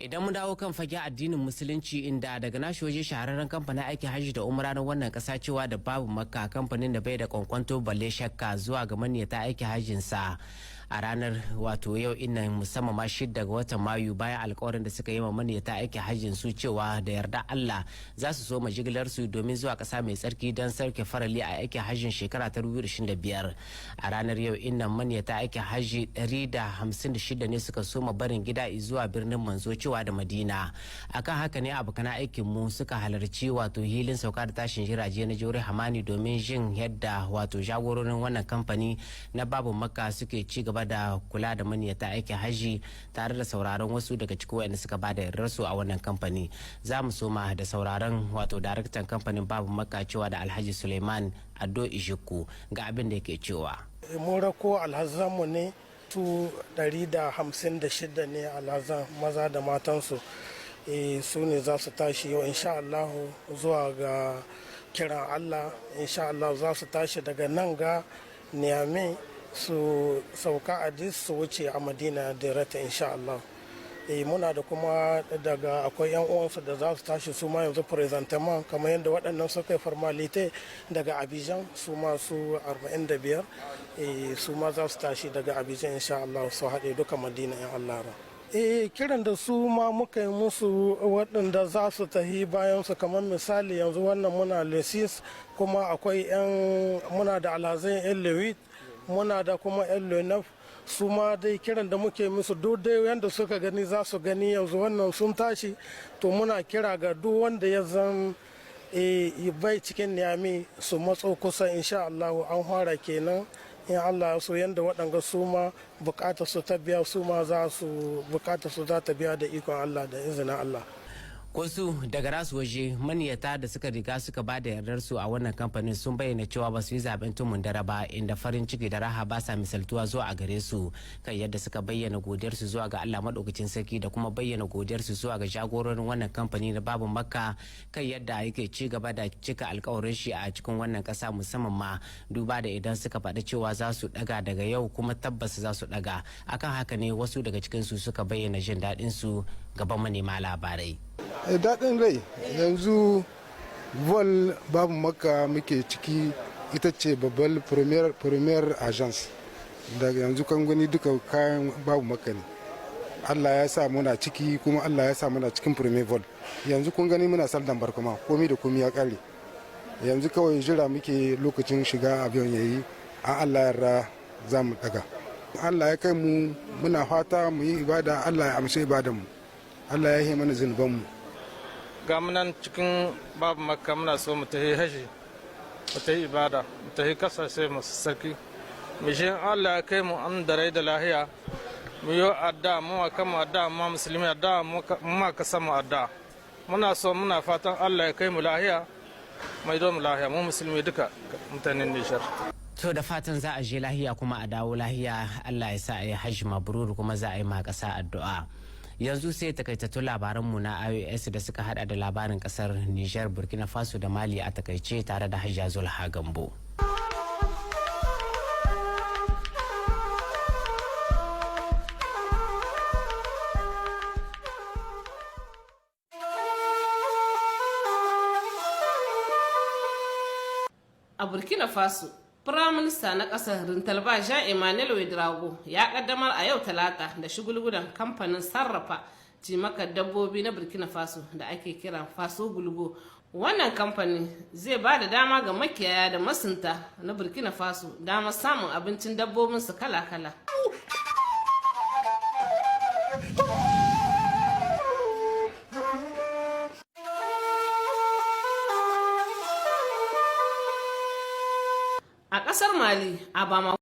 Idan mu dawo kan fage addinin musulunci inda daga nashi waje shahararren kamfanin aikin hajji da umra na wannan kasa cewa da babu makka kamfanin da bai da kwankwanto balle shakka zuwa ga maniyata aikin hajjin sa a ranar wato yau innan musamman ma 6 ga watan Mayu bayan alkawarin da suka yi ma maniyata aikin hajjin su cewa da yarda Allah za su so majigilar su domin zuwa kasa mai tsarki don sarke farali a aikin hajjin shekara ta 2025 a ranar yau innan maniyata aikin hajji 156 ne suka soma barin gida zuwa birnin manzo cewa da Madina. Akan haka ne abokan aikin mu suka halarci wato hilin sauka da tashin jirage na Jore Hamani domin jin yadda wato jagororin wannan kamfani na babu makka suke ci gaba da kula da maniyata aikin haji tare da sauraron wasu daga cikin wayanda suka bada yardarsu a wannan kamfani. Za mu soma da sauraron wato daraktan kamfanin babu makka cewa da Alhaji Suleiman Ado Ishiku ga abin da yake cewa. Mun rako alhazanmu ne su 156 ne alhazan maza da matansu su ne za su tashi yau insha Allah zuwa ga kiran Allah insha Allah za su tashi daga nan ga Niamey su sauka Addis su wuce a Madina direct insha Allah. Muna da kuma daga akwai yan uwansu da za su tashi su ma yanzu presentement kamar yadda waɗannan suka yi formalite daga Abidjan su ma su 45 su ma za su tashi daga Abidjan insha Allah su haɗe duka Madina in Allah ra. Kiran da su ma muka yi musu waɗanda za su tahi bayan su kamar misali yanzu wannan muna lesis kuma akwai muna da alhazai yan lewit muna da kuma yan lenaf su ma dai kiran da muke musu duk dai yanda suka gani za su gani yanzu wannan sun tashi to muna kira ga duk wanda ya zan bai cikin Niamey su matso kusa insha Allah an fara kenan in Allah so yanda waɗanga su ma bukatar su ta biya su ma bukatar su za ta biya da ikon Allah da izinin Allah. Wasu daga rasu waje maniyata da suka riga suka ba da yardar su a wannan kamfanin sun bayyana cewa ba su yi zaben tumun dare ba inda farin ciki da raha ba sa misaltuwa zuwa a gare su kan yadda suka bayyana godiyar su zuwa ga Allah madaukakin sarki da kuma bayyana godiyar su zuwa ga jagororin wannan kamfani na babu makka kan yadda yake ci gaba da cika alkawarin shi a cikin wannan kasa musamman ma duba da idan suka faɗi cewa za su daga daga yau kuma tabbas za su daga akan haka ne wasu daga cikin su suka bayyana jin daɗin su gaban manema labarai. Daɗin rai yanzu vol babu makka muke ciki ita ce babbar premier agence daga yanzu kan gani duka kayan babu makka ne. Allah ya sa muna ciki kuma Allah ya sa muna cikin premier vol yanzu kun gani muna saldan barkama komi da komi ya kare yanzu kawai jira muke lokacin shiga avion yayi an Allah yarda za mu daga Allah ya kai mu muna fata mu yi ibada Allah ya amsa ibadan mu Allah ya yi mana zunuban mu ga munan cikin babu makka muna so mu tafi haji mu tafi ibada mu tafi kasashe masu sarki mu shi Allah ya kai mu an da rai da lahiya mu yi adda mu wa kama adda mu musulmi adda mu ma kasa mu adda muna so muna fatan Allah ya kai mu lahiya mai do mu lahiya mu musulmi duka mutanen Nijar. To da fatan za a je lahiya kuma a dawo lahiya Allah ya sa a yi hajji mabrur kuma za a yi ma kasa addu'a. Yanzu sai takaitattun labaranmu na IOS da suka hada da labarin kasar Nijar, Burkina Faso da Mali a takaice tare da Hajja Zulha Gambo. A Burkina Faso, Firaminista na ƙasar Rintalba Jean Emmanuel Ouedraogo ya ƙaddamar a yau Talata da shigulgudan kamfanin sarrafa cimakar dabbobi na Burkina Faso da ake kira Faso Gulgo. Wannan kamfani zai ba da dama ga makiyaya da masunta na Burkina Faso damar samun abincin dabbobinsu kala-kala. A ƙasar Mali, a Bamako